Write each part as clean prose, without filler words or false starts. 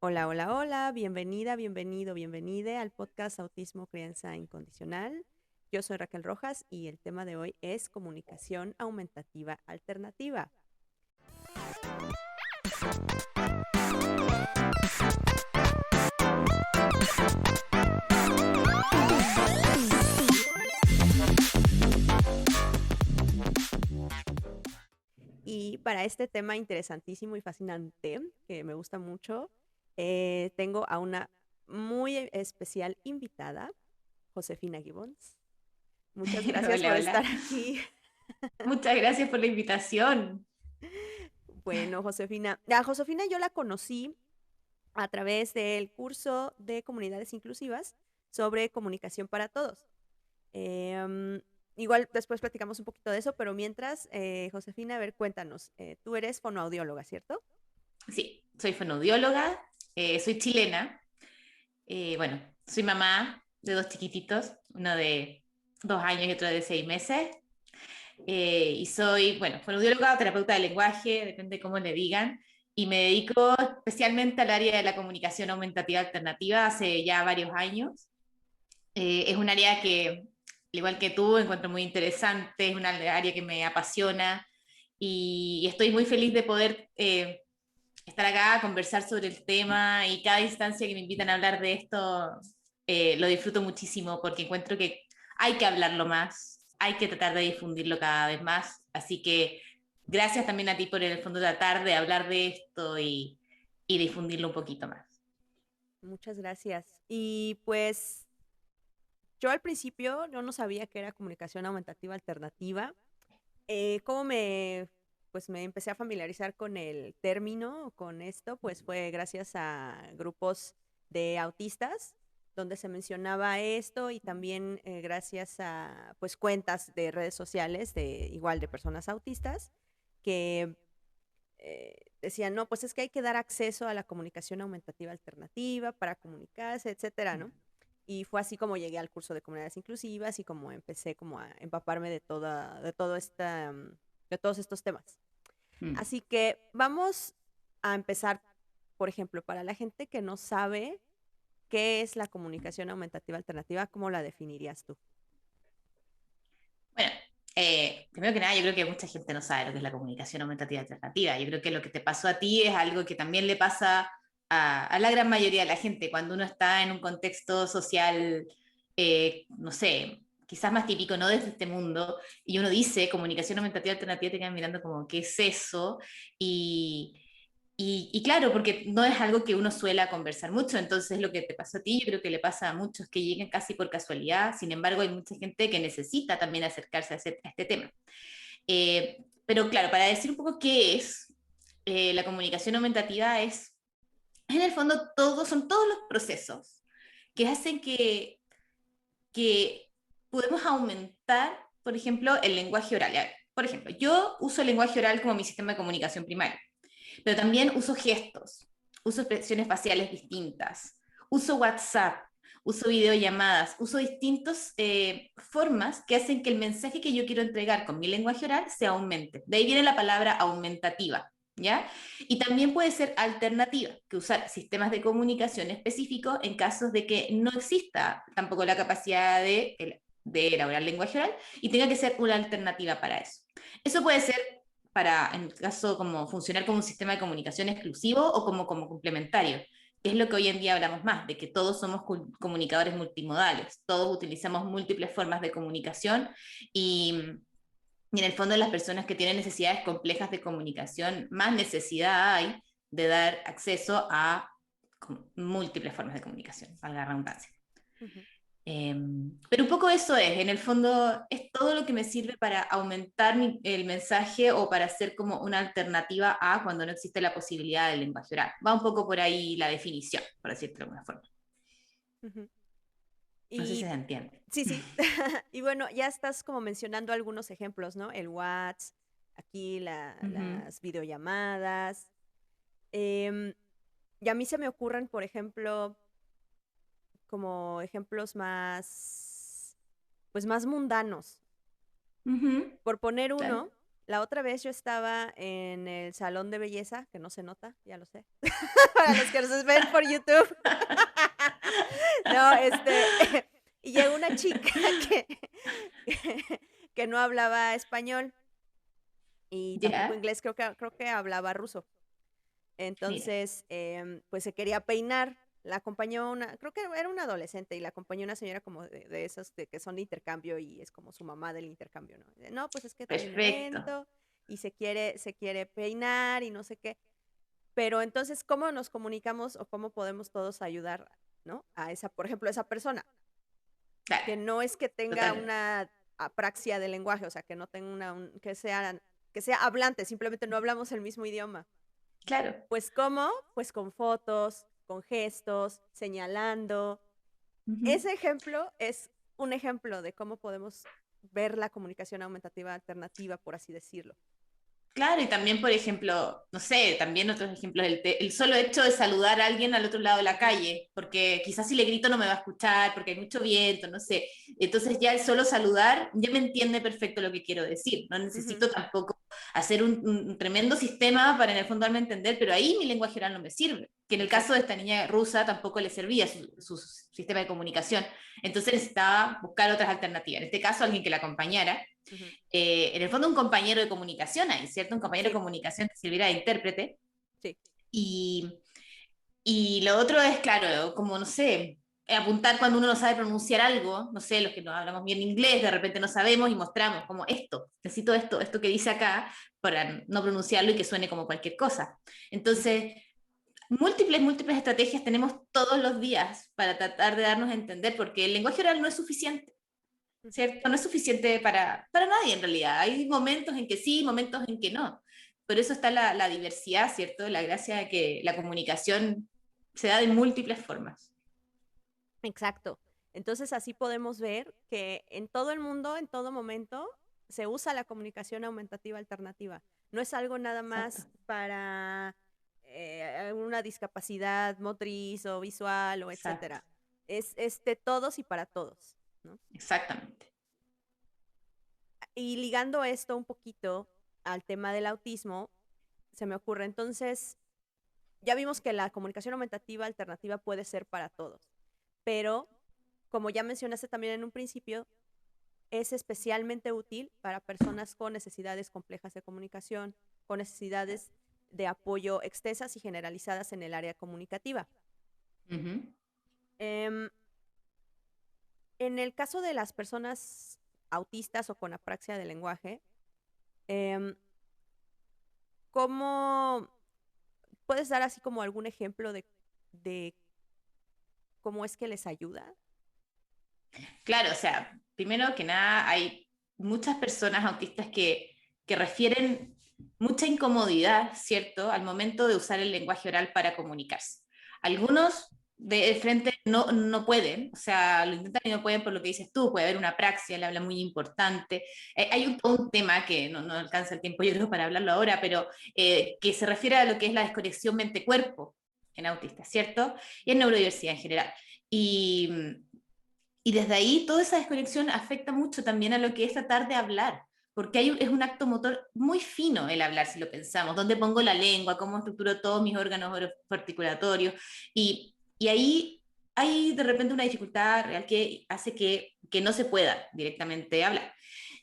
Hola, hola, hola, bienvenida, bienvenido, bienvenide al podcast Autismo Crianza Incondicional. Yo soy Raquel Rojas y el tema de hoy es comunicación aumentativa alternativa. Y para este tema interesantísimo y fascinante, que me gusta mucho, tengo a una muy especial invitada, Josefina Gibbons. Muchas gracias por Hola, estar hola. aquí. Muchas gracias por la invitación. Bueno, Josefina yo la conocí a través del curso de comunidades inclusivas sobre comunicación para todos. Em, Igual después platicamos un poquito de eso, pero mientras, Josefina, a ver, cuéntanos, tú eres fonoaudióloga, ¿cierto? Sí, soy fonoaudióloga, soy chilena. Bueno, soy mamá de dos chiquititos, uno de 2 años y otro de 6 meses. Y soy, bueno, fonoaudióloga o terapeuta de lenguaje, depende cómo le digan. Y me dedico especialmente al área de la comunicación aumentativa alternativa hace ya varios años. Es un área que, al igual que tú, encuentro muy interesante, es una área que me apasiona y estoy muy feliz de poder estar acá, conversar sobre el tema y cada instancia que me invitan a hablar de esto lo disfruto muchísimo porque encuentro que hay que hablarlo más, hay que tratar de difundirlo cada vez más. Así que gracias también a ti por en el fondo tratar de hablar de esto y difundirlo un poquito más. Muchas gracias. Y pues yo al principio yo no sabía que era comunicación aumentativa alternativa. ¿Cómo pues me empecé a familiarizar con el término, con esto? Pues fue gracias a grupos de autistas donde se mencionaba esto y también gracias a pues cuentas de redes sociales de igual de personas autistas que decían, no, pues es que hay que dar acceso a la comunicación aumentativa alternativa para comunicarse, etcétera, ¿no? Y fue así como llegué al curso de comunidades inclusivas y como empecé como a empaparme de todo de todos estos temas. Mm. Así que vamos a empezar, por ejemplo, para la gente que no sabe qué es la comunicación aumentativa alternativa, ¿cómo la definirías tú? Bueno, primero que nada, yo creo que mucha gente no sabe lo que es la comunicación aumentativa alternativa. Yo creo que lo que te pasó a ti es algo que también le pasa a la gran mayoría de la gente cuando uno está en un contexto social, no sé, quizás más típico, no desde este mundo, y uno dice comunicación aumentativa alternativa, te quedan mirando como, ¿qué es eso? Y, y claro, porque no es algo que uno suele conversar mucho, entonces lo que te pasó a ti, yo creo que le pasa a muchos que lleguen casi por casualidad, sin embargo hay mucha gente que necesita también acercarse a este tema. Pero claro, para decir un poco qué es la comunicación aumentativa, es en el fondo son todos los procesos que hacen que podemos aumentar, por ejemplo, el lenguaje oral. Por ejemplo, yo uso el lenguaje oral como mi sistema de comunicación primario. Pero también uso gestos, uso expresiones faciales distintas, uso WhatsApp, uso videollamadas, uso distintas formas que hacen que el mensaje que yo quiero entregar con mi lenguaje oral se aumente. De ahí viene la palabra aumentativa. ¿Ya? Y también puede ser alternativa, que usar sistemas de comunicación específicos en casos de que no exista tampoco la capacidad de elaborar lenguaje oral y tenga que ser una alternativa para eso. Eso puede ser para, en caso, como funcionar como un sistema de comunicación exclusivo o como complementario, que es lo que hoy en día hablamos más, de que todos somos comunicadores multimodales, todos utilizamos múltiples formas de comunicación y en el fondo las personas que tienen necesidades complejas de comunicación, más necesidad hay de dar acceso a múltiples formas de comunicación, valga la redundancia. Ujú. Eh, pero un poco eso es, en el fondo es todo lo que me sirve para aumentar el mensaje o para hacer como una alternativa a cuando no existe la posibilidad del lenguaje oral. Va un poco por ahí la definición, por decirlo de alguna forma. Ujú. No sé si Y se entiende. sí, sí. Y bueno, ya estás como mencionando algunos ejemplos, ¿no? El WhatsApp, aquí Ujú. las videollamadas. Em, y a mí se me ocurren, por ejemplo, como ejemplos más, pues más mundanos. Ujú. Por poner Claro. uno. La otra vez yo estaba en el salón de belleza, que no se nota, ya lo sé, para los que nos ven por YouTube. No, y llegó una chica que que no hablaba español y tampoco Ya, inglés, creo que hablaba ruso. mira, Entonces, pues, se quería peinar, la acompañó creo que era una adolescente, y la acompañó una señora como de esas de que son de intercambio, y es como su mamá del intercambio, ¿no? No, pues, es que hay un perfecto. evento, y se quiere peinar, y no sé qué. Pero entonces, ¿cómo nos comunicamos o cómo podemos todos ayudar, no? A esa, por ejemplo, esa persona, Claro, que no es que tenga totalmente. una apraxia del lenguaje, o sea, que no tenga que sea hablante, simplemente no hablamos el mismo idioma. Claro. Pues, ¿cómo? Pues, con fotos, con gestos, señalando. Ujú. Ese ejemplo es un ejemplo de cómo podemos ver la comunicación aumentativa alternativa, por así decirlo. Claro, y también, por ejemplo, no sé, también otros ejemplos, el solo hecho de saludar a alguien al otro lado de la Ujú, calle, porque quizás si le grito no me va a escuchar, porque hay mucho viento, no sé. Entonces ya el solo saludar ya me entiende perfecto lo que quiero decir. No ujú, necesito tampoco hacer un tremendo sistema para en el fondo darme a entender, pero ahí mi lenguaje oral no me sirve. Que en el caso de exacto. esta niña rusa tampoco le servía su sistema de comunicación. Entonces necesitaba buscar otras alternativas. En este caso, alguien que la acompañara Ujú, en el fondo un compañero de comunicación ahí, ¿cierto? Un compañero de sí, comunicación que sirviera de intérprete. sí. Y, y lo otro es, claro, como, no sé, apuntar cuando uno no sabe pronunciar algo, no sé, los que no hablamos bien inglés, de repente no sabemos y mostramos como esto, necesito esto que dice acá para no pronunciarlo y que suene como cualquier cosa. Ujú, Entonces, múltiples estrategias tenemos todos los días para tratar de darnos a entender, porque el lenguaje oral no es suficiente. ujú. ¿Cierto? No es suficiente para nadie en realidad. Hay momentos en que sí, momentos en que no. Por eso está la diversidad, ¿cierto? La gracia de que la comunicación se da de múltiples formas. Exacto. Entonces, así podemos ver que en todo el mundo, en todo momento, se usa la comunicación aumentativa alternativa. No es algo nada Exacto, más para una discapacidad motriz o visual o exacto, etcétera. Es de todos y para todos, ¿no? exactamente. Y ligando esto un poquito al tema del autismo, se me ocurre entonces, ya vimos que la comunicación aumentativa alternativa puede ser para todos, pero como ya mencionaste también en un principio, es especialmente útil para personas con necesidades complejas de comunicación, con necesidades de apoyo extensas y generalizadas en el área comunicativa. Ujú. Em, en el caso de las personas autistas o con apraxia del lenguaje, em, ¿cómo puedes dar así como algún ejemplo de cómo es que les ayuda? Claro, o sea, primero que nada, hay muchas personas autistas que refieren mucha incomodidad, ¿cierto?, al momento de usar el lenguaje oral para comunicarse. Algunos de frente no pueden, o sea, lo intentan y no pueden por lo que dices tú, puede haber una praxia, el habla muy importante. Hay todo un tema que no alcanza el tiempo, yo creo, para hablarlo ahora, pero que se refiere a lo que es la desconexión mente-cuerpo en autistas, ¿cierto? Y en neurodiversidad en general. Y, y desde ahí toda esa desconexión afecta mucho también a lo que es tratar de hablar, porque es un acto motor muy fino el hablar, si lo pensamos, dónde pongo la lengua, cómo estructuro todos mis órganos articulatorios, y ahí hay de repente una dificultad real que hace que no se pueda directamente hablar.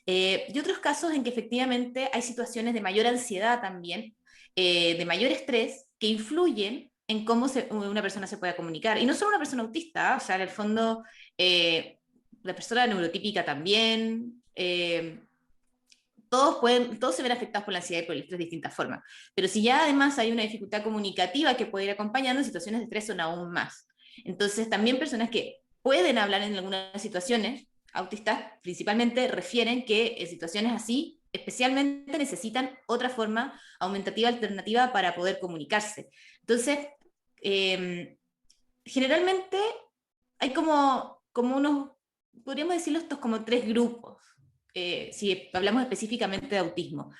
Y otros casos en que efectivamente hay situaciones de mayor ansiedad también, de mayor estrés, que influyen en cómo una persona se pueda comunicar. Y no solo una persona autista, o sea, en el fondo, eh, la persona neurotípica también, todos se ven afectados por la ansiedad y por el estrés de distintas formas. Pero si ya además hay una dificultad comunicativa que puede ir acompañando, situaciones de estrés son aún más. Entonces, también personas que pueden hablar en algunas situaciones, autistas principalmente, refieren que en situaciones así, especialmente necesitan otra forma aumentativa alternativa para poder comunicarse. Entonces, eh, generalmente hay como unos, podríamos decirlo, estos como tres grupos, si hablamos específicamente de autismo.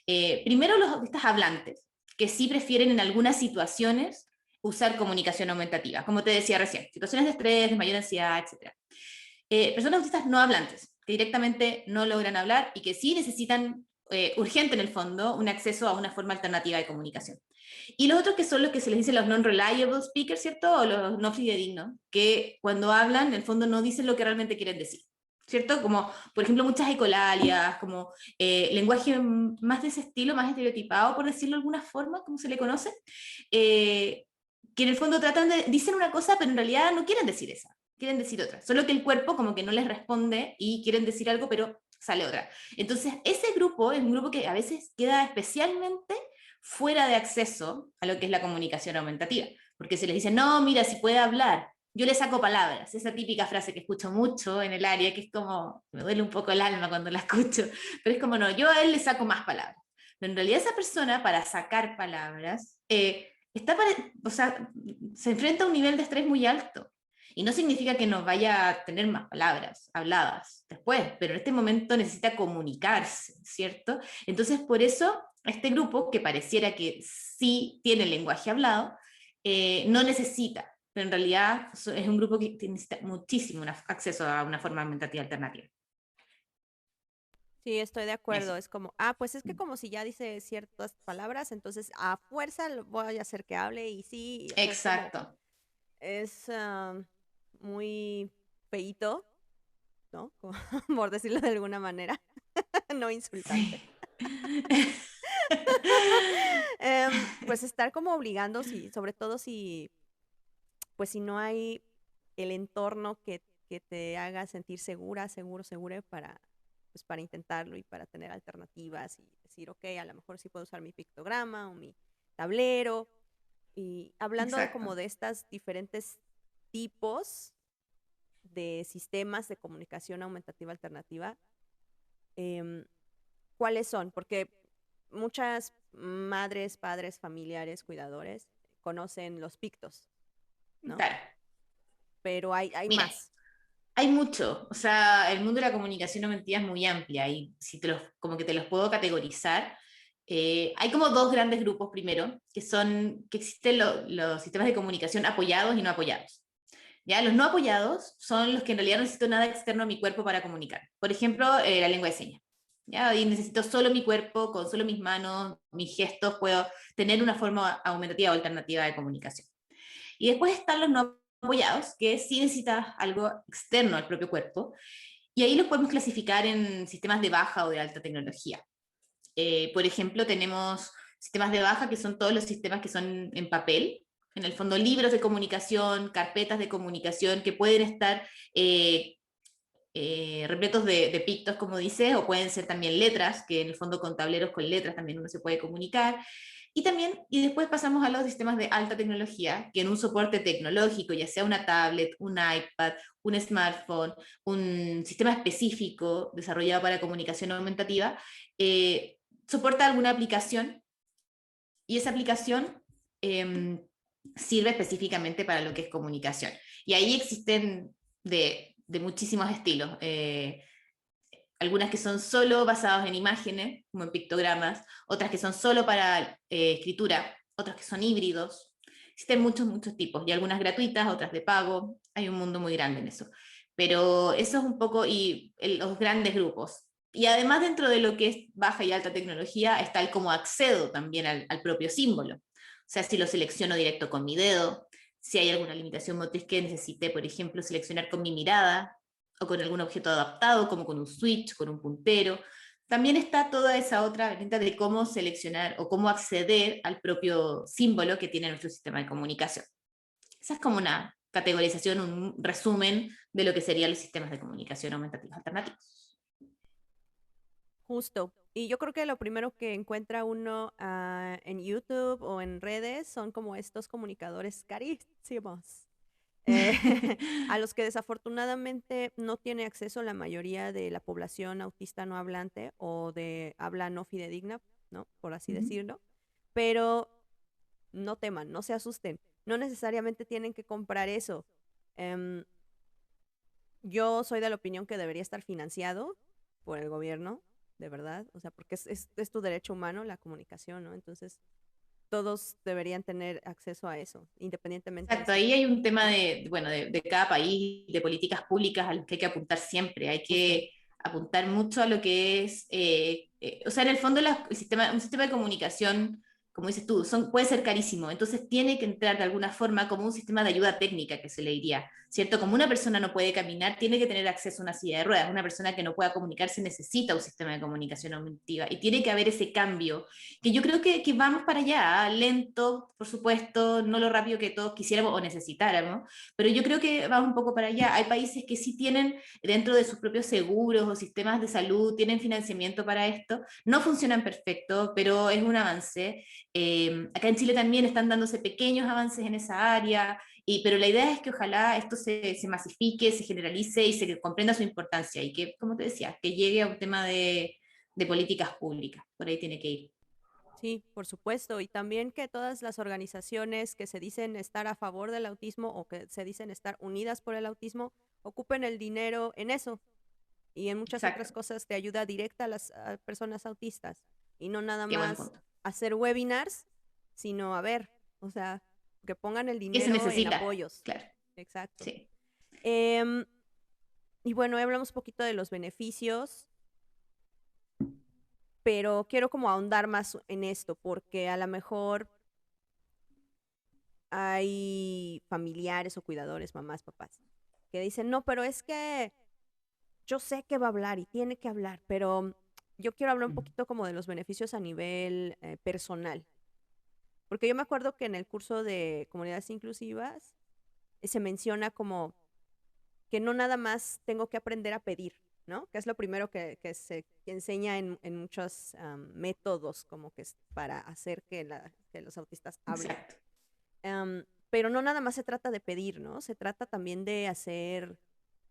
Primero, los autistas hablantes, que sí prefieren en algunas situaciones usar comunicación aumentativa, como te decía recién, situaciones de estrés, de mayor ansiedad, etc. Personas autistas no hablantes, que directamente no logran hablar y que sí necesitan urgente en el fondo, un acceso a una forma alternativa de comunicación. Y los otros que son los que se les dice los non-reliable speakers, ¿cierto? O los no fidedignos, que cuando hablan, en el fondo no dicen lo que realmente quieren decir. ¿Cierto? Como, por ejemplo, muchas ecolalias, como lenguaje más de ese estilo, más estereotipado, por decirlo de alguna forma, como se le conoce, que en el fondo dicen una cosa, pero en realidad no quieren decir esa, quieren decir otra. Solo que el cuerpo como que no les responde y quieren decir algo, pero sale otra. Entonces, ese grupo es un grupo que a veces queda especialmente fuera de acceso a lo que es la comunicación aumentativa, porque se les dice, no, mira, si puede hablar, yo le saco palabras, esa típica frase que escucho mucho en el área, que es como, me duele un poco el alma cuando la escucho, pero es como, no, yo a él le saco más palabras. Pero en realidad esa persona, para sacar palabras, o sea, se enfrenta a un nivel de estrés muy alto. Y no significa que no vaya a tener más palabras habladas después, pero en este momento necesita comunicarse, ¿cierto? Entonces, por eso, este grupo, que pareciera que sí tiene lenguaje hablado, no necesita, pero en realidad es un grupo que necesita muchísimo acceso a una forma aumentativa alternativa. Sí, estoy de Eso. acuerdo. Es como, pues es que como si ya dice ciertas palabras, entonces a fuerza lo voy a hacer que hable y sí, o sea, es como, Exacto. es muy feíto, ¿no? Como, por decirlo de alguna manera, no insultante. Sí. Pues estar como obligando, sí, sobre todo si, pues si no hay el entorno que te haga sentir segura, seguro para, pues para intentarlo y para tener alternativas y decir, ok, a lo mejor sí puedo usar mi pictograma o mi tablero. Y hablando como Exacto. de estas diferentes tipos de sistemas de comunicación aumentativa alternativa, em, ¿cuáles son? Porque muchas madres, padres, familiares, cuidadores conocen los pictos, ¿no? Claro. Pero hay Mira, más. hay mucho, o sea, el mundo de la comunicación aumentiva es muy amplia y si como que te los puedo categorizar, hay como dos grandes grupos primero, que existen los sistemas de comunicación apoyados y no apoyados. ¿Ya? Los no apoyados son los que en realidad no necesito nada externo a mi cuerpo para comunicar. Por ejemplo, la lengua de señas. ¿Ya? Y necesito solo mi cuerpo, con solo mis manos, mis gestos, puedo tener una forma aumentativa o alternativa de comunicación. Y después están los no apoyados, que sí necesitas algo externo al propio cuerpo, y ahí los podemos clasificar en sistemas de baja o de alta tecnología. Por ejemplo, tenemos sistemas de baja, que son todos los sistemas que son en papel, en el fondo libros de comunicación, carpetas de comunicación, que pueden estar repletos de pictos, como dice, o pueden ser también letras, que en el fondo con tableros con letras también uno se puede comunicar. Y después pasamos a los sistemas de alta tecnología, que en un soporte tecnológico, ya sea una tablet, un iPad, un smartphone, un sistema específico desarrollado para comunicación aumentativa, soporta alguna aplicación y esa aplicación sirve específicamente para lo que es comunicación. Y ahí existen de muchísimos estilos. Algunas que son solo basadas en imágenes, como en pictogramas, otras que son solo para escritura, otras que son híbridos. Existen muchos tipos, y algunas gratuitas, otras de pago. Hay un mundo muy grande en eso. Pero eso es un poco los grandes grupos. Y además dentro de lo que es baja y alta tecnología está el cómo accedo también al propio símbolo. O sea, si lo selecciono directo con mi dedo, si hay alguna limitación motriz que necesite, por ejemplo, seleccionar con mi mirada, o con algún objeto adaptado, como con un switch, con un puntero. También está toda esa otra herramienta de cómo seleccionar o cómo acceder al propio símbolo que tiene nuestro sistema de comunicación. Esa es como una categorización, un resumen de lo que serían los sistemas de comunicación aumentativos alternativos. Justo. Y yo creo que lo primero que encuentra uno en YouTube o en redes son como estos comunicadores carísimos, eh, a los que desafortunadamente no tiene acceso la mayoría de la población autista no hablante o de habla no fidedigna, ¿no? Por así decirlo. Pero no teman, no se asusten. No necesariamente tienen que comprar eso. Em, yo soy de la opinión que debería estar financiado por el gobierno, de verdad. O sea, porque es tu derecho humano la comunicación, ¿no? Entonces, todos deberían tener acceso a eso, independientemente de Exacto, si, ahí hay un tema ¿no? bueno, de cada país, de políticas públicas a las que hay que apuntar siempre. Hay Justo. que apuntar mucho a lo que es, o sea, en el fondo un sistema de comunicación, como dices tú, puede ser carísimo, entonces tiene que entrar de alguna forma como un sistema de ayuda técnica que se le diría, ¿cierto? Como una persona no puede caminar, tiene que tener acceso a una silla de ruedas, una persona que no pueda comunicarse necesita un sistema de comunicación auditiva y tiene que haber ese cambio, que yo creo que vamos para allá, lento, por supuesto, no lo rápido que todos quisiéramos o necesitáramos, pero yo creo que vamos un poco para allá. Hay países que sí tienen dentro de sus propios seguros o sistemas de salud, tienen financiamiento para esto, no funcionan perfecto, pero es un avance. Acá en Chile también están dándose pequeños avances en esa área, pero la idea es que ojalá esto se masifique, se generalice y se comprenda su importancia y que, como te decía, que llegue a un tema de políticas públicas. Por ahí tiene que ir. Sí, por supuesto. Y también que todas las organizaciones que se dicen estar a favor del autismo o que se dicen estar unidas por el autismo, ocupen el dinero en eso y en muchas otras Exacto. cosas de ayuda directa a las personas autistas. Y no nada Qué buen más punto. hacer webinars, sino a ver, o sea, que pongan el ¿Qué se dinero en necesita? apoyos. Claro, Exacto. sí. Em, y bueno, ya hablamos un poquito de los beneficios, pero quiero como ahondar más en esto, porque a lo mejor hay familiares o cuidadores, mamás, papás, que dicen, no, pero es que yo sé que va a hablar y tiene que hablar, pero yo quiero hablar un poquito como de los beneficios a nivel personal, porque yo me acuerdo que en el curso de comunidades inclusivas se menciona como que no nada más tengo que aprender a pedir, ¿no? Que es lo primero que se enseña en muchos métodos como que es para hacer que los autistas hablen. Exacto. Pero no nada más se trata de pedir, ¿no? Se trata también de hacer,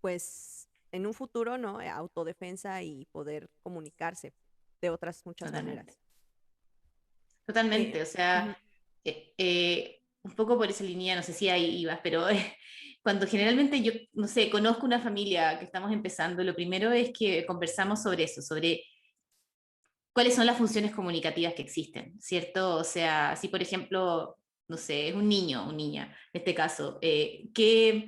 pues, en un futuro, ¿no? Autodefensa y poder comunicarse de otras muchas Totalmente. maneras. Eh, Totalmente, o ujú. sea, un poco por esa línea, no sé si ahí ibas, pero cuando generalmente yo, no sé, conozco una familia que estamos empezando, lo primero es que conversamos sobre eso, sobre cuáles son las funciones comunicativas que existen, ¿cierto? O sea, si por ejemplo, no sé, es un niño o niña, en este caso, ¿qué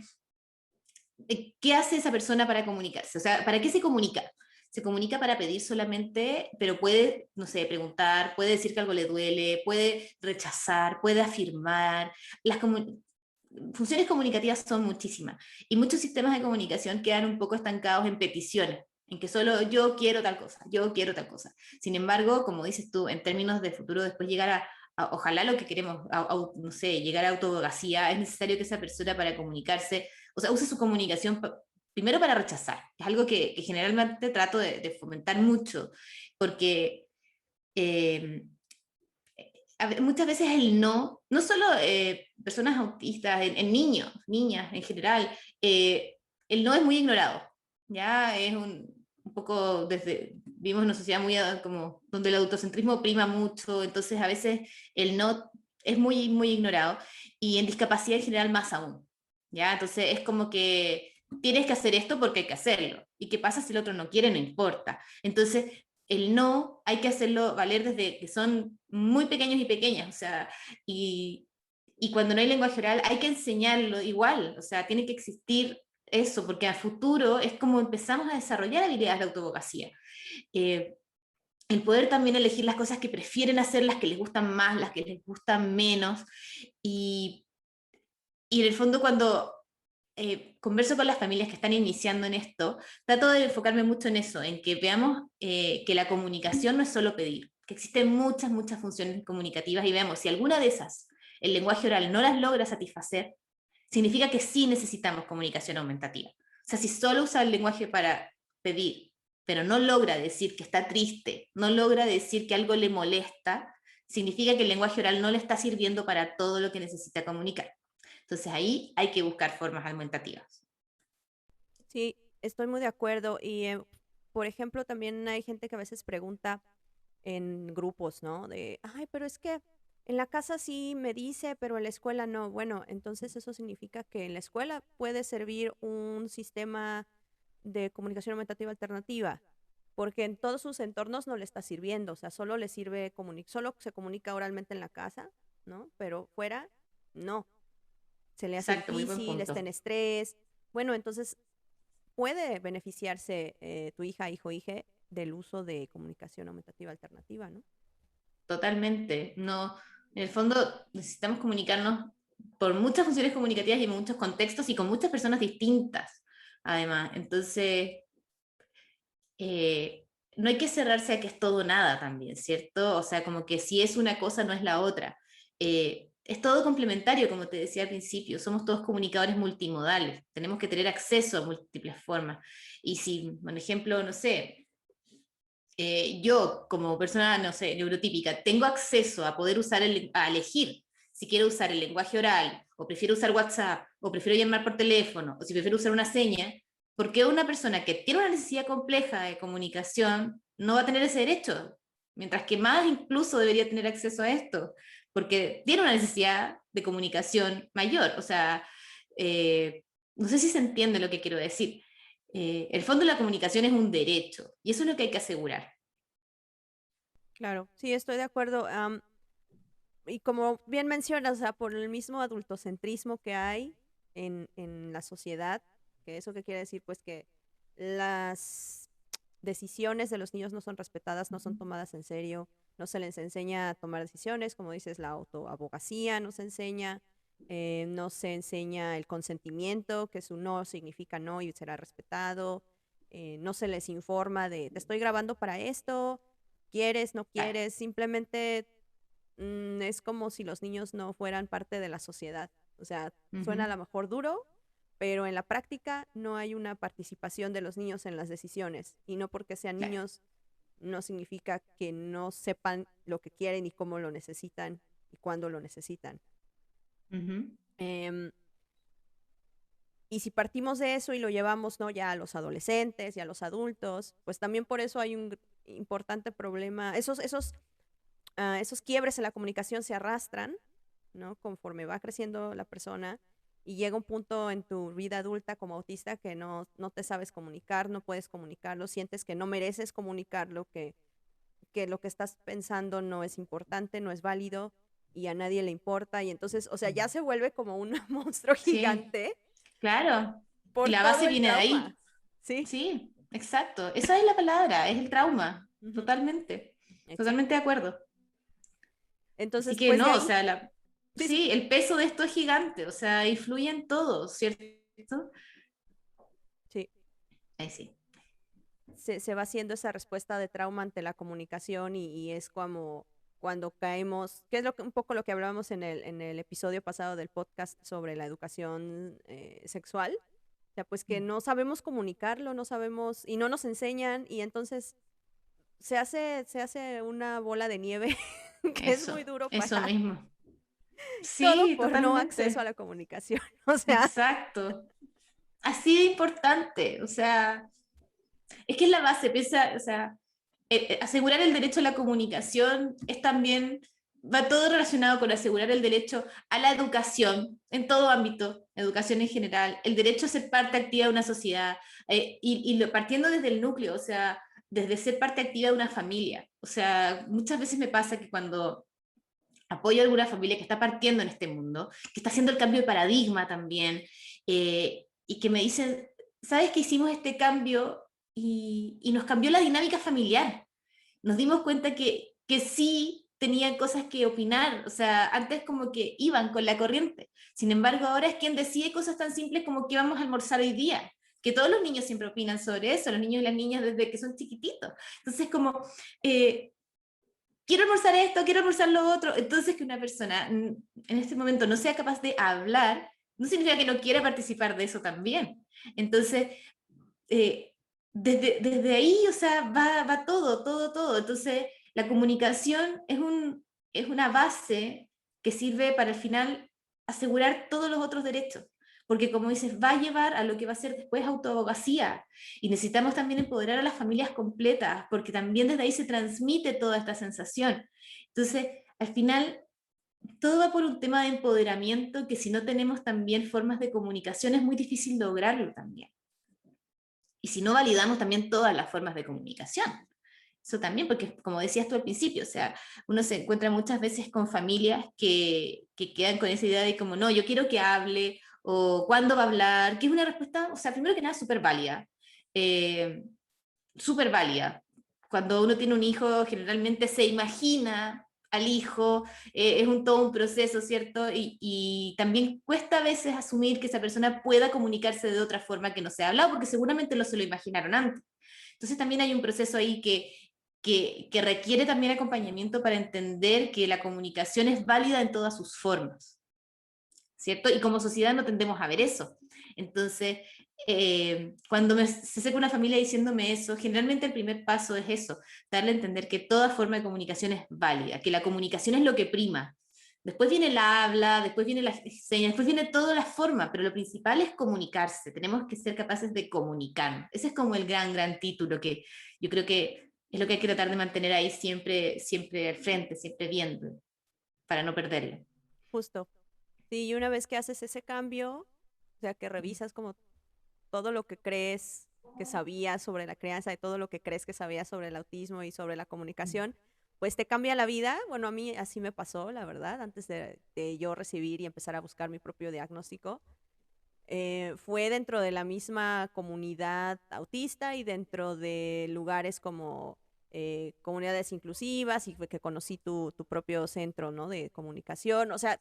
hace esa persona para comunicarse? O sea, ¿para qué se comunica? Se comunica para pedir solamente, pero puede, no sé, preguntar, puede decir que algo le duele, puede rechazar, puede afirmar. Funciones comunicativas son muchísimas y muchos sistemas de comunicación quedan un poco estancados en peticiones, en que solo yo quiero tal cosa, yo quiero tal cosa. Sin embargo, como dices tú, en términos de futuro, después llegar ojalá lo que queremos, no sé, llegar a autoabogacía, es necesario que esa persona para comunicarse, o sea, use su comunicación primero para rechazar. Es algo que generalmente trato de fomentar mucho, porque eh, muchas veces el no, no solo personas autistas, en niños, niñas en general, el no es muy ignorado. Ya es un poco desde, vivimos en una sociedad muy como donde el autocentrismo prima mucho, entonces a veces el no es muy, muy ignorado y en discapacidad en general más aún. ¿Ya? Entonces es como que tienes que hacer esto porque hay que hacerlo. ¿Y qué pasa si el otro no quiere? No importa. Entonces, el no hay que hacerlo valer desde que son muy pequeños y pequeñas, o sea, y, y cuando no hay lenguaje oral hay que enseñarlo igual, o sea, tiene que existir eso, porque a futuro es como empezamos a desarrollar habilidades de autobogacía. Eh, el poder también elegir las cosas que prefieren hacer, las que les gustan más, las que les gustan menos, y, y en el fondo cuando converso con las familias que están iniciando en esto, trato de enfocarme mucho en eso, en que veamos que la comunicación no es solo pedir, que existen muchas, muchas funciones comunicativas y veamos si alguna de esas el lenguaje oral no las logra satisfacer, significa que sí necesitamos comunicación aumentativa. O sea, si solo usa el lenguaje para pedir, pero no logra decir que está triste, no logra decir que algo le molesta, significa que el lenguaje oral no le está sirviendo para todo lo que necesita comunicar. Entonces ahí hay que buscar formas aumentativas. Sí, estoy muy de acuerdo. Y, por ejemplo, también hay gente que a veces pregunta en grupos, ¿no? De, ay, pero es que en la casa sí me dice, pero en la escuela no. Bueno, entonces eso significa que en la escuela puede servir un sistema de comunicación aumentativa alternativa, porque en todos sus entornos no le está sirviendo, o sea, solo le sirve, solo se comunica oralmente en la casa, ¿no? Pero fuera, no. Se le hace Exacto, muy buen difícil, está punto. en estrés. Bueno, entonces puede beneficiarse tu hija, hijo, hije del uso de comunicación aumentativa alternativa, ¿no? Totalmente. No, en el fondo necesitamos comunicarnos por muchas funciones comunicativas y en muchos contextos y con muchas personas distintas, además. Entonces, no hay que cerrarse a que es todo o nada también, ¿cierto? O sea, como que si es una cosa no es la otra. Es todo complementario, como te decía al principio, somos todos comunicadores multimodales, tenemos que tener acceso a múltiples formas. Y si, por ejemplo, no sé, yo como persona, no sé, neurotípica, tengo acceso a poder usar, a elegir si quiero usar el lenguaje oral, o prefiero usar WhatsApp, o prefiero llamar por teléfono, o si prefiero usar una seña, ¿por qué una persona que tiene una necesidad compleja de comunicación no va a tener ese derecho? Mientras que más incluso debería tener acceso a esto, porque tiene una necesidad de comunicación mayor. O sea, no sé si se entiende lo que quiero decir. El fondo de la comunicación es un derecho y eso es lo que hay que asegurar. Claro, sí, estoy de acuerdo. Y como bien mencionas, o sea, por el mismo adultocentrismo que hay en la sociedad, que eso que quiere decir, pues que las decisiones de los niños no son respetadas, no son tomadas en serio, no se les enseña a tomar decisiones, como dices, la autoabogacía no se enseña, no se enseña el consentimiento, que su no significa no y será respetado, no se les informa de, te estoy grabando para esto, quieres, no Claro. quieres, simplemente es como si los niños no fueran parte de la sociedad. O sea, suena a Ujú. lo mejor duro, pero en la práctica no hay una participación de los niños en las decisiones. Y no porque sean Claro. niños no significa que no sepan lo que quieren y cómo lo necesitan y cuándo lo necesitan. Ujú. Em, y si partimos de eso y lo llevamos, ¿no?, ya a los adolescentes y a los adultos, pues también por eso hay un importante problema. Esos quiebres en la comunicación se arrastran, ¿no? Conforme va creciendo la persona y llega un punto en tu vida adulta como autista que no te sabes comunicar, no puedes comunicarlo, sientes que no mereces comunicarlo, que lo que estás pensando no es importante, no es válido y a nadie le importa. Y entonces, o sea, ya se vuelve como un monstruo Sí, gigante claro. Y por la todo base el viene de trauma. ahí. Sí. Sí, exacto. Esa es la palabra, es el trauma. Ujú, Totalmente. exacto. Totalmente de acuerdo. Así Entonces, que pues de no, o ahí, sea, sí, sí, sí, el peso de esto es gigante, o sea, influye en todo, ¿cierto? sí. Ahí sí. Se va haciendo esa respuesta de trauma ante la comunicación y es como cuando caemos, que es un poco lo que hablábamos en el episodio pasado del podcast sobre la educación sexual, o sea, pues que no sabemos comunicarlo, no sabemos y no nos enseñan y entonces se hace una bola de nieve que es muy duro Eso parar, mismo. todo Sí, por no acceso a totalmente. la comunicación, o sea, Exacto. Así de importante, o sea, es que es la base, piensa, o sea, asegurar el derecho a la comunicación es también, va todo relacionado con asegurar el derecho a la educación en todo ámbito, educación en general, el derecho a ser parte activa de una sociedad, partiendo desde el núcleo, o sea, desde ser parte activa de una familia. O sea, muchas veces me pasa que cuando apoyo a alguna familia que está partiendo en este mundo, que está haciendo el cambio de paradigma también, y que me dicen, ¿sabes que hicimos este cambio y nos cambió la dinámica familiar? Nos dimos cuenta que sí tenían cosas que opinar, o sea, antes como que iban con la corriente, sin embargo ahora es quien decide cosas tan simples como que vamos a almorzar hoy día, que todos los niños siempre opinan sobre eso, los niños y las niñas desde que son chiquititos. Entonces como, eh, quiero almorzar esto, quiero almorzar lo otro. Entonces, que una persona en este momento no sea capaz de hablar, no significa que no quiera participar de eso también. Entonces, eh, desde ahí, o sea, va todo, todo, todo. Entonces, la comunicación es una base que sirve para al final asegurar todos los otros derechos. Porque como dices, va a llevar a lo que va a ser después autoabogacía. Y necesitamos también empoderar a las familias completas, porque también desde ahí se transmite toda esta sensación. Entonces, al final, todo va por un tema de empoderamiento que si no tenemos también formas de comunicación es muy difícil lograrlo también. Y si no validamos también todas las formas de comunicación. Eso también, porque como decías tú al principio, o sea, uno se encuentra muchas veces con familias que quedan con esa idea de como, no, yo quiero que hable, o cuándo va a hablar, que es una respuesta, o sea, primero que nada, súper válida. Eh, Súper válida. Cuando uno tiene un hijo, generalmente se imagina al hijo, es todo un proceso, ¿cierto? Y también cuesta a veces asumir que esa persona pueda comunicarse de otra forma que no se ha hablado, porque seguramente no se lo imaginaron antes. Entonces también hay un proceso ahí que requiere también acompañamiento para entender que la comunicación es válida en todas sus formas, ¿cierto? Y como sociedad no tendemos a ver eso. Entonces, cuando se acerca una familia diciéndome eso, generalmente el primer paso es eso, darle a entender que toda forma de comunicación es válida, que la comunicación es lo que prima. Después viene el habla, después viene la señas, después viene toda la forma, pero lo principal es comunicarse. Tenemos que ser capaces de comunicarnos. Ese es como el gran, gran título que yo creo que es lo que hay que tratar de mantener ahí siempre, siempre al frente, siempre viendo, para no perderlo. Justo. Sí, y una vez que haces ese cambio, o sea, que revisas como todo lo que crees que sabías sobre la crianza y todo lo que crees que sabías sobre el autismo y sobre la comunicación, pues te cambia la vida. Bueno, a mí así me pasó, la verdad, antes de yo recibir y empezar a buscar mi propio diagnóstico. Fue dentro de la misma comunidad autista y dentro de lugares como comunidades inclusivas y fue que conocí tu propio centro, ¿no? De comunicación. O sea,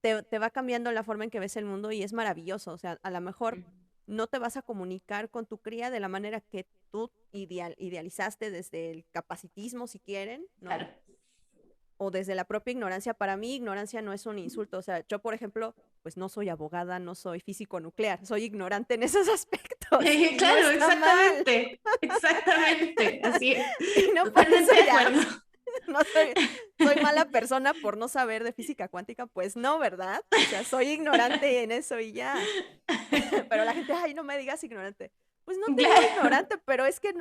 te va cambiando la forma en que ves el mundo y es maravilloso. O sea, a lo mejor no te vas a comunicar con tu cría de la manera que tú idealizaste desde el capacitismo, si quieren, ¿no? Claro. O desde la propia ignorancia. Para mí, ignorancia no es un insulto. O sea, yo, por ejemplo, pues no soy abogada, no soy físico nuclear, soy ignorante en esos aspectos y no Claro, está mal. exactamente, exactamente, así es, Y no por eso totalmente de ya acuerdo. no soy mala persona por no saber de física cuántica, pues no, ¿verdad? O sea, soy ignorante en eso y ya. Pero la gente, ay, no me digas ignorante. Pues no te digo Claro, ignorante, pero es que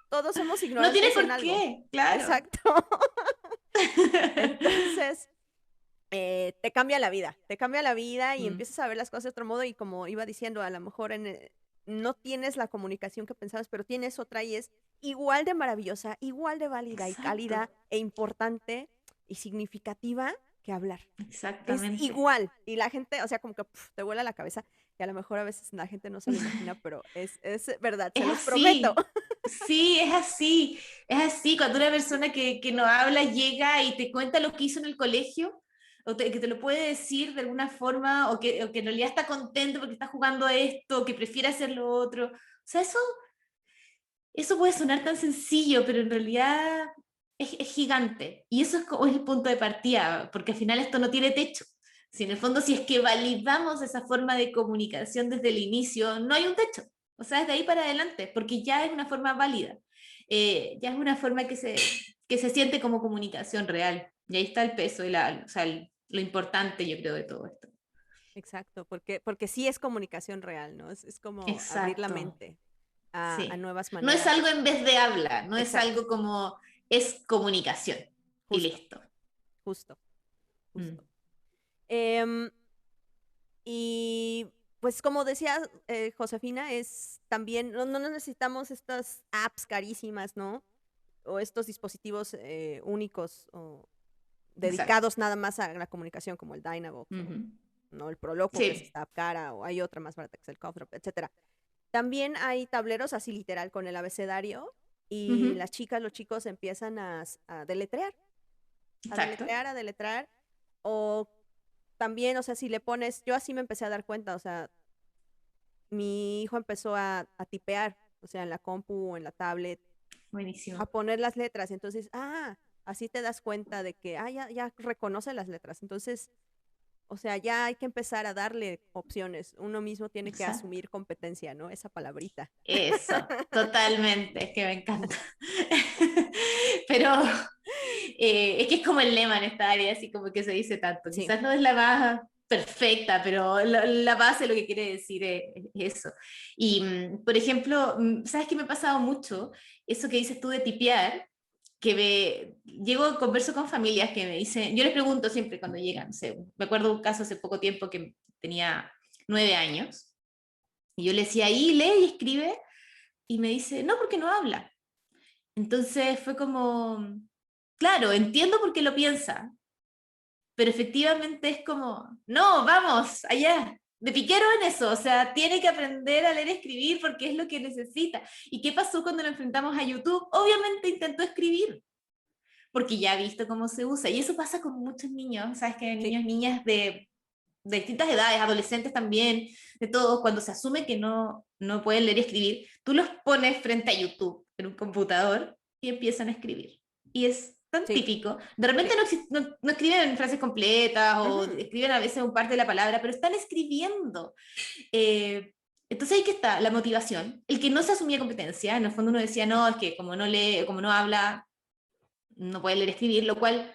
todos somos no tiene ignorantes en por algo. qué, claro. Exacto. Entonces, te cambia la vida y Mm, empiezas a ver las cosas de otro modo y como iba diciendo, a lo mejor no tienes la comunicación que pensabas, pero tienes otra y es igual de maravillosa, igual de válida y exacto, cálida e importante y significativa que hablar. Es exactamente. igual. Y la gente, o sea, como que te vuela la cabeza y a lo mejor a veces la gente no se lo imagina, pero es verdad, se Es los prometo. así, sí, es así, es así. Cuando una persona que no habla llega y te cuenta lo que hizo en el colegio, que te lo puede decir de alguna forma, o que en realidad está contento porque está jugando a esto, o que prefiere hacer lo otro. O sea, eso puede sonar tan sencillo, pero en realidad es gigante. Y eso es como es el punto de partida, porque al final esto no tiene techo. Si en el fondo, si es que validamos esa forma de comunicación desde el inicio, no hay un techo. O sea, es de ahí para adelante, porque ya es una forma válida. Ya es una forma que se siente como comunicación real. Y ahí está el peso y o sea, lo importante, yo creo, de todo esto. Exacto, porque sí es comunicación real, ¿no? Es como abrir la Exacto. mente a Sí. nuevas No es maneras. algo en vez de habla, no es Exacto, algo como, es comunicación y justo, listo. justo, Mm. justo. Em, y pues como decía Josefina, es también, no necesitamos estas apps carísimas, ¿no? O estos dispositivos únicos o Exacto. dedicados nada más a la comunicación, como el Dynavox o Ujú. no el Proloco, que es Sí. esta app cara, o hay otra más barata que es el Cough etcétera. También hay tableros así literal con el abecedario y Ujú. las chicas, los chicos empiezan a deletrear, a Exacto. deletrear, a deletrear. O también, o sea, si le pones, yo así me empecé a dar cuenta, o sea, mi hijo empezó a tipear, o sea, en la compu o en la tablet, a Buenísimo. poner las letras. Entonces, así te das cuenta de que, ya reconoce las letras. Entonces, o sea, ya hay que empezar a darle opciones. Uno mismo tiene que Exacto. asumir competencia, ¿no? Esa palabrita. Eso, totalmente, es que me encanta. Pero es que es como el lema en esta área, así como que se dice tanto. Sí. Quizás no es la más perfecta, pero la base lo que quiere decir es eso. Y, por ejemplo, ¿sabes qué me ha pasado mucho? Eso que dices tú de tipear, llego, converso con familias que me dicen, yo les pregunto siempre cuando llegan, no sé, me acuerdo de un caso hace poco tiempo que tenía 9 años, y yo le decía, ahí lee y escribe, y me dice, no, porque no habla. Entonces fue como, claro, entiendo por qué lo piensa, pero efectivamente es como, no, vamos, allá. de piquero en eso, o sea, tiene que aprender a leer y escribir porque es lo que necesita. ¿Y qué pasó cuando lo enfrentamos a YouTube? Obviamente intentó escribir, porque ya ha visto cómo se usa. Y eso pasa con muchos niños, ¿sabes? Que Sí, niños, niñas de distintas edades, adolescentes también, de todos, cuando se asume que no pueden leer y escribir, tú los pones frente a YouTube en un computador y empiezan a escribir. Y es tan sí, típico. De repente sí. no escriben frases completas o Ujú. escriben a veces un parte de la palabra, pero están escribiendo. Entonces ahí que está la motivación. El que no se asumía competencia, en el fondo uno decía, no, es que como no lee, como no habla, no puede leer y escribir, lo cual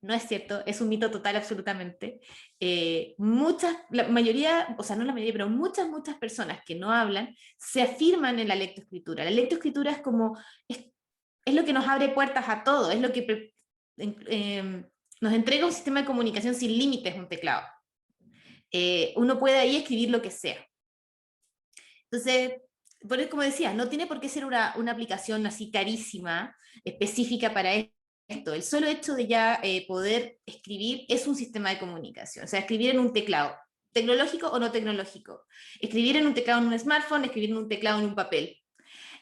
no es cierto, es un mito total absolutamente. La mayoría, o sea, no la mayoría, pero muchas personas que no hablan se afirman en la lectoescritura. La lectoescritura es como, es lo que nos abre puertas a todo, es lo que nos entrega un sistema de comunicación sin límites, un teclado. Uno puede ahí escribir lo que sea. Entonces, por eso, como decía, no tiene por qué ser una aplicación así carísima, específica para esto. El solo hecho de ya poder escribir es un sistema de comunicación. O sea, escribir en un teclado, tecnológico o no tecnológico. Escribir en un teclado en un smartphone, escribir en un teclado en un papel.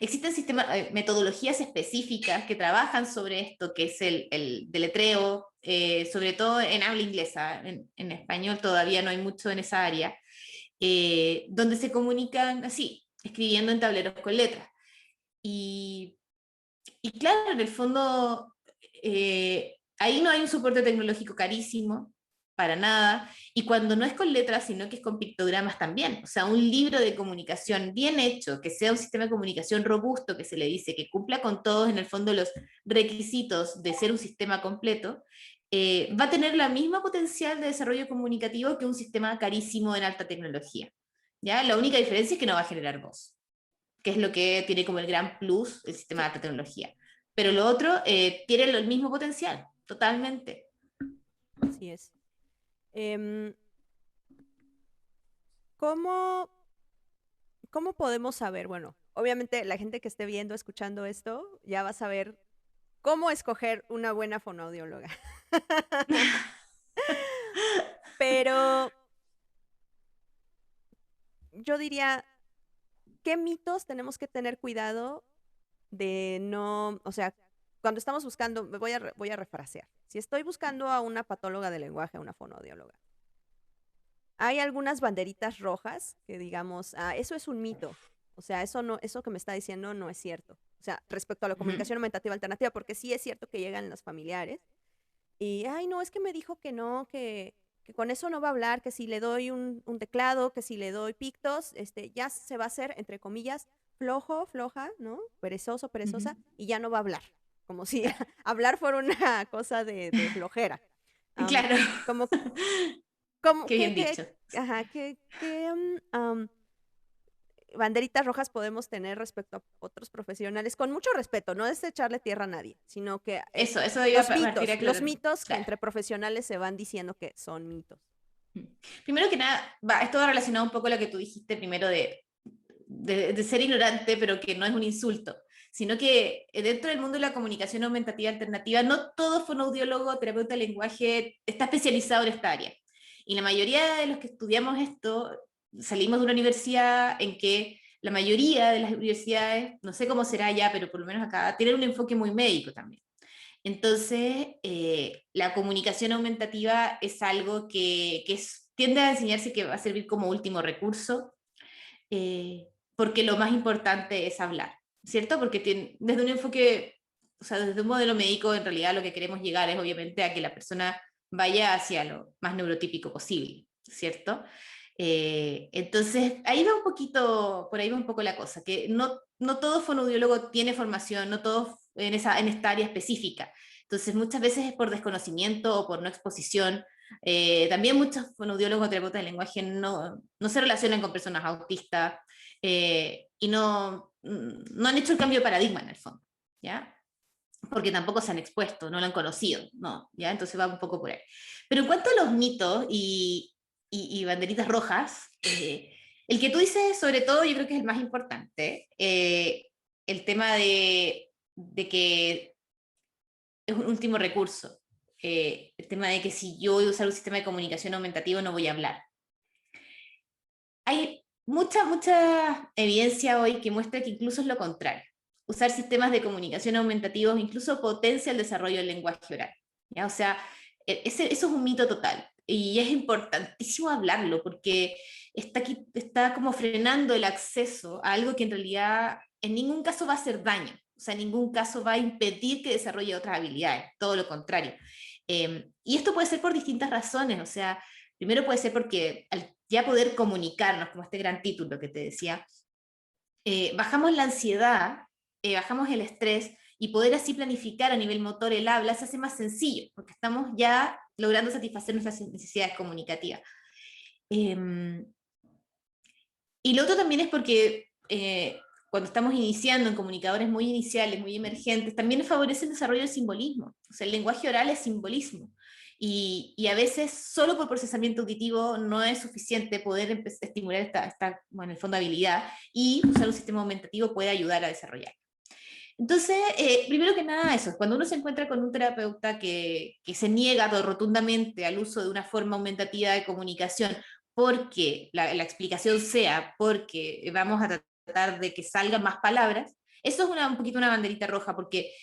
Existen metodologías específicas que trabajan sobre esto, que es el deletreo, sobre todo en habla inglesa. En español todavía no hay mucho en esa área, donde se comunican así, escribiendo en tableros con letras. Y, y claro, en el fondo, ahí no hay un soporte tecnológico carísimo, para nada, y cuando no es con letras, sino que es con pictogramas también. O sea, un libro de comunicación bien hecho, que sea un sistema de comunicación robusto, que se le dice, que cumpla con todos, en el fondo, los requisitos de ser un sistema completo, va a tener la misma potencial de desarrollo comunicativo que un sistema carísimo en alta tecnología. ¿Ya? La única diferencia es que no va a generar voz, que es lo que tiene como el gran plus el sistema de Sí, alta tecnología. Pero lo otro tiene el mismo potencial, totalmente. así es. Em, ¿cómo, cómo podemos saber? Bueno, obviamente la gente que esté viendo, escuchando esto, ya va a saber cómo escoger una buena fonoaudióloga. Pero yo diría, ¿qué mitos tenemos que tener cuidado de no, o sea, cuando estamos buscando, voy a refrasear. Si estoy buscando a una patóloga de lenguaje, a una fonoaudióloga, hay algunas banderitas rojas que digamos, ah, eso es un mito. O sea, eso no, eso que me está diciendo no es cierto. O sea, respecto a la Uh -huh. comunicación aumentativa alternativa, porque sí es cierto que llegan los familiares y, ay, no, es que me dijo que no, que con eso no va a hablar, que si le doy un teclado, que si le doy pictos, ya se va a hacer, entre comillas, flojo, floja, ¿no? Perezoso, Uh -huh. perezosa, y ya no va a hablar. Como si hablar fuera una cosa de flojera. Am, Claro. como, como, Qué bien dicho. ajá, banderitas rojas podemos tener respecto a otros profesionales, con mucho respeto, no es echarle tierra a nadie, sino que Eso iba a partir a los aclarar. mitos que Claro. entre profesionales se van diciendo que son mitos. Primero que nada, esto va relacionado un poco a lo que tú dijiste primero de ser ignorante, pero que no es un insulto, sino que dentro del mundo de la comunicación aumentativa alternativa, no todo fonoaudiólogo, terapeuta de lenguaje está especializado en esta área. Y la mayoría de los que estudiamos esto salimos de una universidad en que la mayoría de las universidades, no sé cómo será ya, pero por lo menos acá, tienen un enfoque muy médico también. Entonces, la comunicación aumentativa es algo tiende a enseñarse que va a servir como último recurso, porque lo más importante es hablar, ¿cierto? Porque desde un enfoque, o sea, desde un modelo médico, en realidad lo que queremos llegar es obviamente a que la persona vaya hacia lo más neurotípico posible, ¿cierto? Entonces, ahí va un poquito, por ahí va un poco la cosa, que no todo fonoaudiólogo tiene formación, no todo en esta área específica. Entonces, muchas veces es por desconocimiento o por no exposición. También muchos fonoaudiólogos o terapeutas de lenguaje no se relacionan con personas autistas y no han hecho el cambio de paradigma en el fondo, ¿ya? Porque tampoco se han expuesto, no lo han conocido, ¿no? ¿Ya? Entonces va un poco por ahí. Pero en cuanto a los mitos y banderitas rojas, el que tú dices, sobre todo, yo creo que es el más importante, el tema de que es un último recurso, el tema de que si yo voy a usar un sistema de comunicación aumentativo no voy a hablar. hay mucha evidencia hoy que muestra que incluso es lo contrario. Usar sistemas de comunicación aumentativos incluso potencia el desarrollo del lenguaje oral. ¿Ya? O sea, eso es un mito total. Y es importantísimo hablarlo porque está como frenando el acceso a algo que en realidad en ningún caso va a hacer daño. O sea, en ningún caso va a impedir que desarrolle otras habilidades, todo lo contrario. Y esto puede ser por distintas razones. O sea, primero puede ser porque al ya poder comunicarnos, como este gran título que te decía, bajamos la ansiedad, bajamos el estrés y poder así planificar a nivel motor el habla se hace más sencillo, porque estamos ya logrando satisfacer nuestras necesidades comunicativas. Eh, y lo otro también es porque cuando estamos iniciando en comunicadores muy iniciales, muy emergentes, también favorece el desarrollo del simbolismo. O sea, el lenguaje oral es simbolismo. Y a veces solo por procesamiento auditivo no es suficiente poder estimular bueno, en el fondo habilidad, y usar un sistema aumentativo puede ayudar a desarrollar. Entonces, primero que nada eso, cuando uno se encuentra con un terapeuta que se niega rotundamente al uso de una forma aumentativa de comunicación, porque la explicación sea porque vamos a tratar de que salgan más palabras, eso es un poquito una banderita roja, porque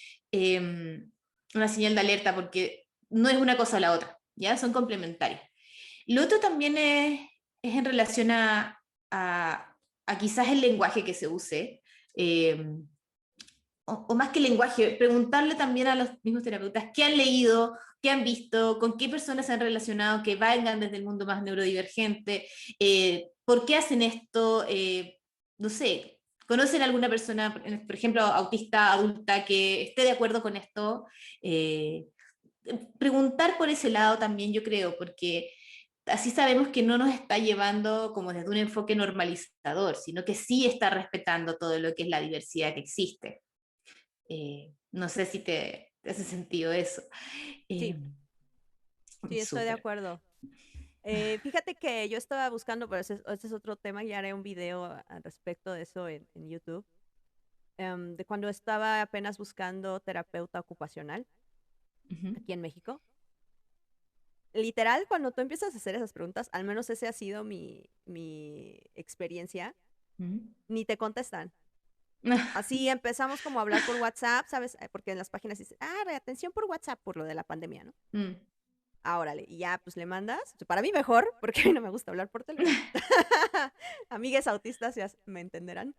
una señal de alerta, porque no es una cosa o la otra, ¿ya? Son complementarias. Lo otro también es en relación a quizás el lenguaje que se use, o más que lenguaje, preguntarle también a los mismos terapeutas qué han leído, qué han visto, con qué personas se han relacionado, que vengan desde el mundo más neurodivergente, por qué hacen esto, no sé, conocen a alguna persona, por ejemplo, autista adulta, que esté de acuerdo con esto. Eh, Preguntar por ese lado también, yo creo, porque así sabemos que no nos está llevando como desde un enfoque normalizador, sino que sí está respetando todo lo que es la diversidad que existe. No sé si te hace sentido eso. Sí, Eh, sí, estoy de Súper. acuerdo. Fíjate que yo estaba buscando, pero ese es otro tema, y haré un video al respecto de eso en YouTube, de cuando estaba apenas buscando terapeuta ocupacional Ujú, aquí en México. Literal, cuando tú empiezas a hacer esas preguntas, al menos ese ha sido mi experiencia, ujú. ni te contestan. Así empezamos como a hablar por WhatsApp, ¿sabes? Porque en las páginas dicen, reatención por WhatsApp por lo de la pandemia, ¿no? Mm, Órale, y ya pues le mandas. Para mí mejor, porque a mí no me gusta hablar por teléfono. Amigues autistas ya me entenderán.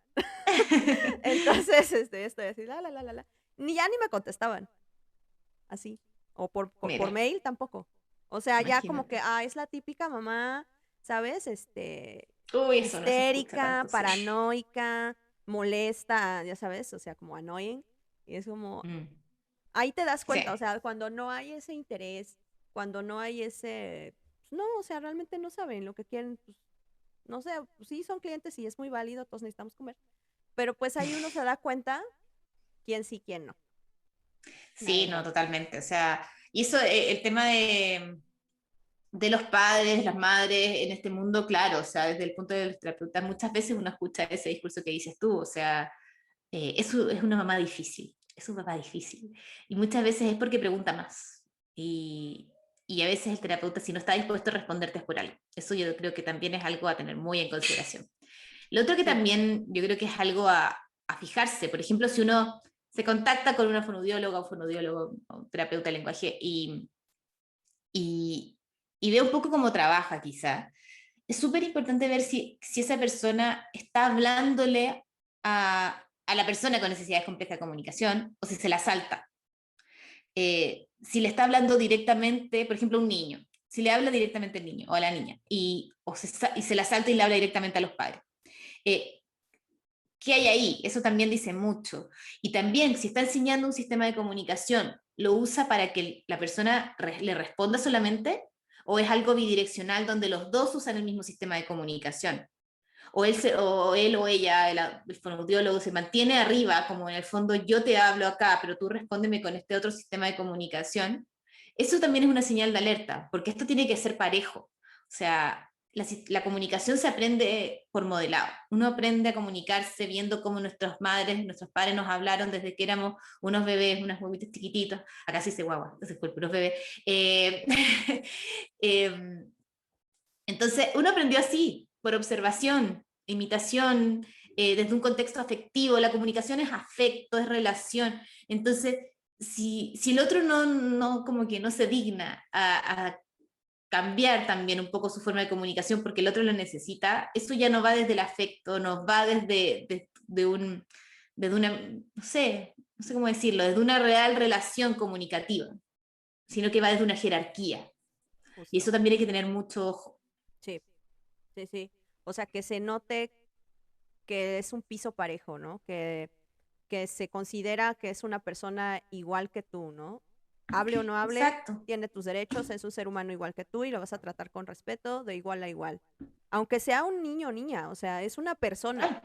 Entonces, estoy así, la. Ni ya ni me contestaban, así. O por Mira, mail tampoco. O sea, ya como que, imagínate. es la típica mamá, ¿sabes? Uy, eso no se escucha Histérica, tanto, sí. paranoica, molesta, ya sabes, o sea, como annoying. Y es como, Mm, ahí te das sí. cuenta, o sea, cuando no hay ese interés, cuando no hay ese, pues no, o sea, realmente no saben lo que quieren, pues, no sé, pues sí son clientes y es muy válido, todos necesitamos comer, pero pues ahí uno se da cuenta quién sí, quién no, la Sí, no, verdad. totalmente. O sea, y eso, el tema de los padres, las madres en este mundo, claro, o sea, desde el punto de los terapeutas, muchas veces uno escucha ese discurso que dices tú, o sea, eso es una mamá difícil, es una mamá difícil. Y muchas veces es porque pregunta más. Y a veces el terapeuta, si no está dispuesto a responderte, es por algo. Eso yo creo que también es algo a tener muy en consideración. Lo otro que Sí, también yo creo que es algo a fijarse, por ejemplo, si uno se contacta con una fonoaudióloga o fonoaudiólogo o un terapeuta de lenguaje y, y ve un poco cómo trabaja quizá, es súper importante ver si esa persona está hablándole a la persona con necesidades complejas de comunicación o si se la salta. Si le está hablando directamente, por ejemplo, a un niño, si le habla directamente al niño o a la niña y se la salta y le habla directamente a los padres. Eh, ¿Qué hay ahí? Eso también dice mucho. Y también, si está enseñando un sistema de comunicación, ¿lo usa para que la persona le responda solamente? ¿O es algo bidireccional donde los dos usan el mismo sistema de comunicación? O él o ella, el fonoaudiólogo, se mantiene arriba, como en el fondo yo te hablo acá, pero tú respóndeme con este otro sistema de comunicación. Eso también es una señal de alerta, porque esto tiene que ser parejo. O sea, la comunicación se aprende por modelado. Uno aprende a comunicarse viendo cómo nuestras madres, nuestros padres nos hablaron desde que éramos unos bebés, unos huevitos chiquititos. Acá sí se guagua, no se disculpe, unos bebés. Eh, eh, entonces, uno aprendió así. por observación, imitación, desde un contexto afectivo. La comunicación es afecto, es relación. Entonces, si el otro como que no se digna a cambiar también un poco su forma de comunicación porque el otro lo necesita, eso ya no va desde el afecto, nos va desde una, no sé cómo decirlo, desde una real relación comunicativa, sino que va desde una jerarquía. Y Justo. eso también hay que tener mucho ojo. Sí, sí, sí. O sea, que se note que es un piso parejo, ¿no? Que se considera que es una persona igual que tú, ¿no? Hable o no hable, Exacto. tiene tus derechos, es un ser humano igual que tú y lo vas a tratar con respeto de igual a igual. Aunque sea un niño o niña, o sea, es una persona.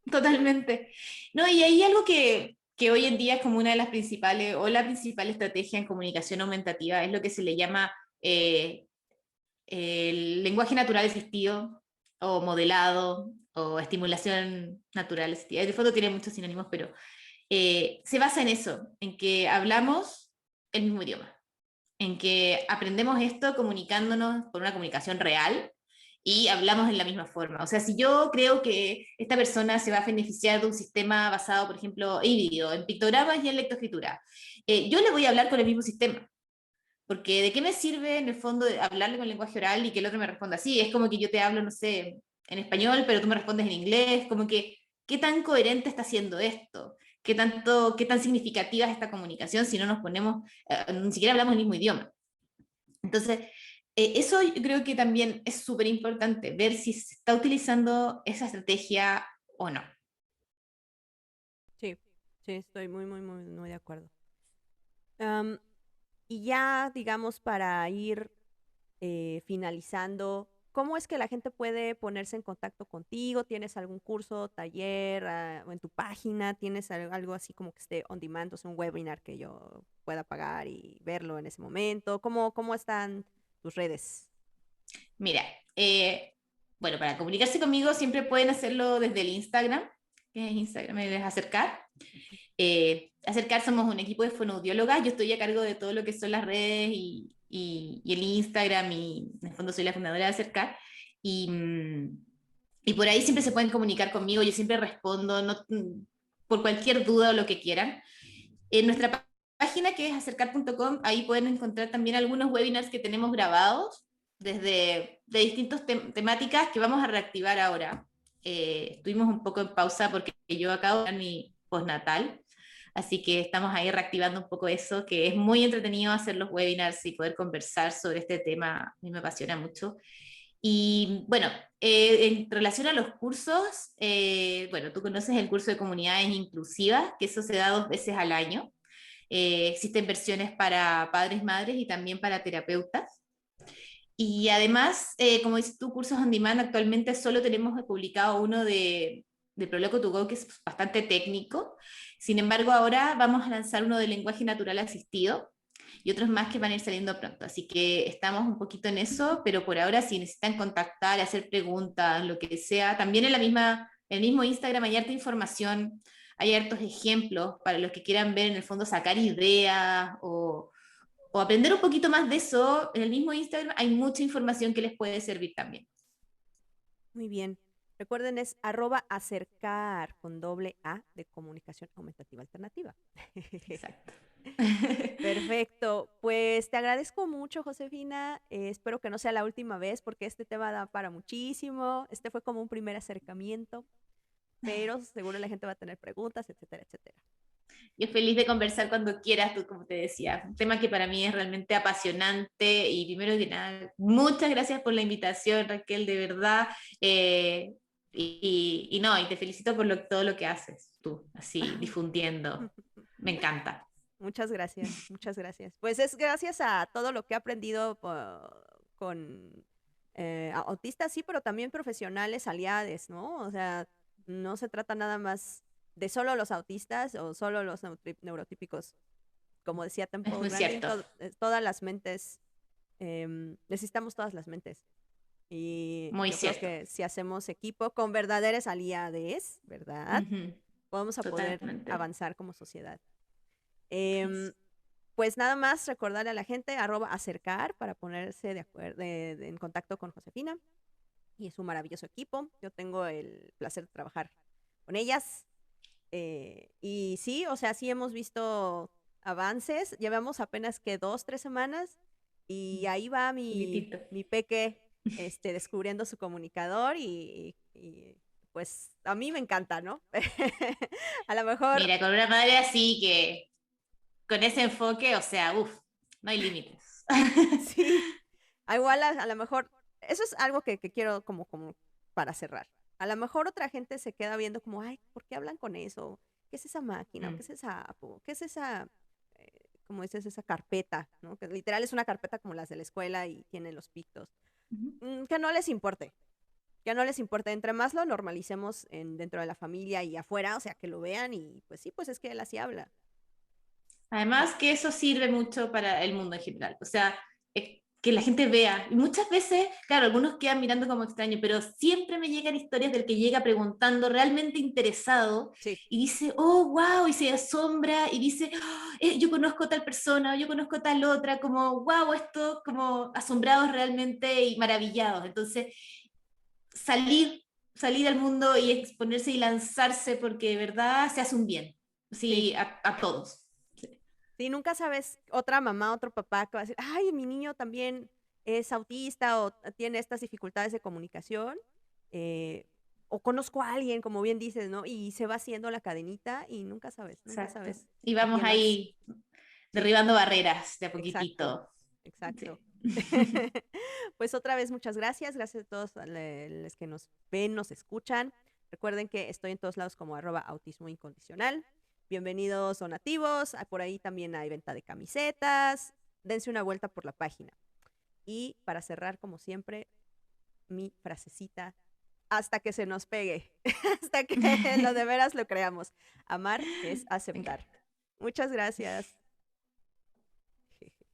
Total, totalmente. No, y hay algo que hoy en día es como una de las principales, o la principal estrategia en comunicación aumentativa, es lo que se le llama el lenguaje natural asistido o modelado o estimulación natural asistida. De fondo tiene muchos sinónimos, pero se basa en eso, en que hablamos el mismo idioma, en que aprendemos esto comunicándonos por una comunicación real y hablamos en la misma forma. O sea, si yo creo que esta persona se va a beneficiar de un sistema basado, por ejemplo, híbrido, en pictogramas y en lectoescritura, yo le voy a hablar con el mismo sistema. Porque ¿de qué me sirve en el fondo hablarle con lenguaje oral y que el otro me responda así? Es como que yo te hablo, no sé, en español, pero tú me respondes en inglés, como que, ¿qué tan coherente está haciendo esto? Qué tan significativa es esta comunicación si no nos ponemos, ni siquiera hablamos el mismo idioma? Entonces, eso yo creo que también es súper importante, ver si se está utilizando esa estrategia o no. Sí, sí, estoy muy, muy, muy, muy de acuerdo. Am, y ya, digamos, para ir finalizando, ¿cómo es que la gente puede ponerse en contacto contigo? ¿Tienes algún curso, taller, o en tu página? ¿Tienes algo así como que esté on demand, o sea, un webinar que yo pueda pagar y verlo en ese momento? ¿Cómo están tus redes? Mira, bueno, para comunicarse conmigo siempre pueden hacerlo desde el Instagram, que es Instagram, es acercar. Acercar somos un equipo de fonoaudiólogas, yo estoy a cargo de todo lo que son las redes y el Instagram y en el fondo soy la fundadora de Acercar. Y, y por ahí siempre se pueden comunicar conmigo, yo siempre respondo no, por cualquier duda o lo que quieran. En nuestra página que es acercar.com, ahí pueden encontrar también algunos webinars que tenemos grabados desde de distintas temáticas que vamos a reactivar ahora. Estuvimos un poco en pausa porque yo acabo de mi postnatal, así que estamos ahí reactivando un poco eso, que es muy entretenido hacer los webinars y poder conversar sobre este tema, a mí me apasiona mucho. Y bueno, en relación a los cursos, bueno, tú conoces el curso de comunidades inclusivas, que eso se da 2 veces al año. Existen versiones para padres, madres y también para terapeutas. Y además, como dices tú, cursos on demand, actualmente solo tenemos publicado uno de Proloco to Go, que es bastante técnico. Sin embargo, ahora vamos a lanzar uno de lenguaje natural asistido y otros más que van a ir saliendo pronto. Así que estamos un poquito en eso, pero por ahora si necesitan contactar, hacer preguntas, lo que sea, también en el mismo Instagram hay harta información, hay hartos ejemplos para los que quieran ver en el fondo sacar ideas o aprender un poquito más de eso. En el mismo Instagram hay mucha información que les puede servir también. Muy bien. Recuerden, es @acercar con doble A de comunicación aumentativa alternativa. Exacto. Perfecto. Pues te agradezco mucho, Josefina. Espero que no sea la última vez porque este tema da para muchísimo. Este fue como un primer acercamiento, pero seguro la gente va a tener preguntas, etcétera, etcétera. Yo feliz de conversar cuando quieras, tú, como te decía. Un tema que para mí es realmente apasionante y primero que nada, muchas gracias por la invitación, Raquel, de verdad. Y no, y te felicito por todo lo que haces tú, así, difundiendo. Me encanta. Muchas gracias, muchas gracias. Pues es gracias a todo lo que he aprendido con autistas, sí, pero también profesionales aliados, ¿no? O sea, no se trata nada más de solo los autistas o solo los neurotípicos. Como decía Es Temple muy Grandin, cierto, todas las mentes, necesitamos todas las mentes. Y muy yo creo cierto. que si hacemos equipo con verdaderos aliados, ¿verdad? Ujú, Vamos a poder totalmente. avanzar como sociedad. Eso. Em, pues nada más recordarle a la gente, @acercar para ponerse de acuerdo, en contacto con Josefina. y es un maravilloso equipo. Yo tengo el placer de trabajar con ellas. Y sí, o sea, sí hemos visto avances. Llevamos apenas que 2, 3 semanas y ahí va Chiquitito. mi peque descubriendo su comunicador pues a mí me encanta, ¿no? A lo mejor, Mira, con una madre así que con ese enfoque, o sea, uff, no hay límites. sí, igual a lo mejor, eso es algo que quiero como para cerrar. A lo mejor otra gente se queda viendo como, ay, ¿por qué hablan con eso? ¿Qué es esa máquina? ¿O qué Mm. es esa app? ¿O qué es esa, como dices, esa carpeta? ¿No? Que literal es una carpeta como las de la escuela y tiene los pictos. Ujú. Que no les importe, que no les importe. Entre más lo normalicemos dentro de la familia y afuera, o sea, que lo vean y pues sí, pues es que él así habla. Además que eso sirve mucho para el mundo en general. O sea, que la gente vea. Y muchas veces, claro, algunos quedan mirando como extraño, pero siempre me llegan historias del que llega preguntando, realmente interesado, Sí, y dice, oh, wow, y se asombra, y dice, "Oh, yo conozco a tal persona, o yo conozco a tal otra, como, wow, esto, como asombrados realmente y maravillados. Entonces, salir, salir al mundo y exponerse y lanzarse, porque de verdad se hace un bien, sí. sí, a todos. Sí. Sí, nunca sabes otra mamá, otro papá que va a decir, ay, mi niño también es autista o tiene estas dificultades de comunicación. eh, o conozco a alguien, como bien dices, ¿no? Y se va haciendo la cadenita y nunca Exacto. sabes Y a vamos quién más. ahí Sí, derribando barreras de a exacto, poquitito. exacto. Sí. Pues otra vez muchas gracias, gracias a todos los que nos ven, nos escuchan. Recuerden que estoy en todos lados como @autismo incondicional. Bienvenidos donativos, por ahí también hay venta de camisetas. Dense una vuelta por la página. Y para cerrar, como siempre, mi frasecita, hasta que se nos pegue, hasta que lo de veras lo creamos. Amar es Me aceptar. encanta. Muchas gracias.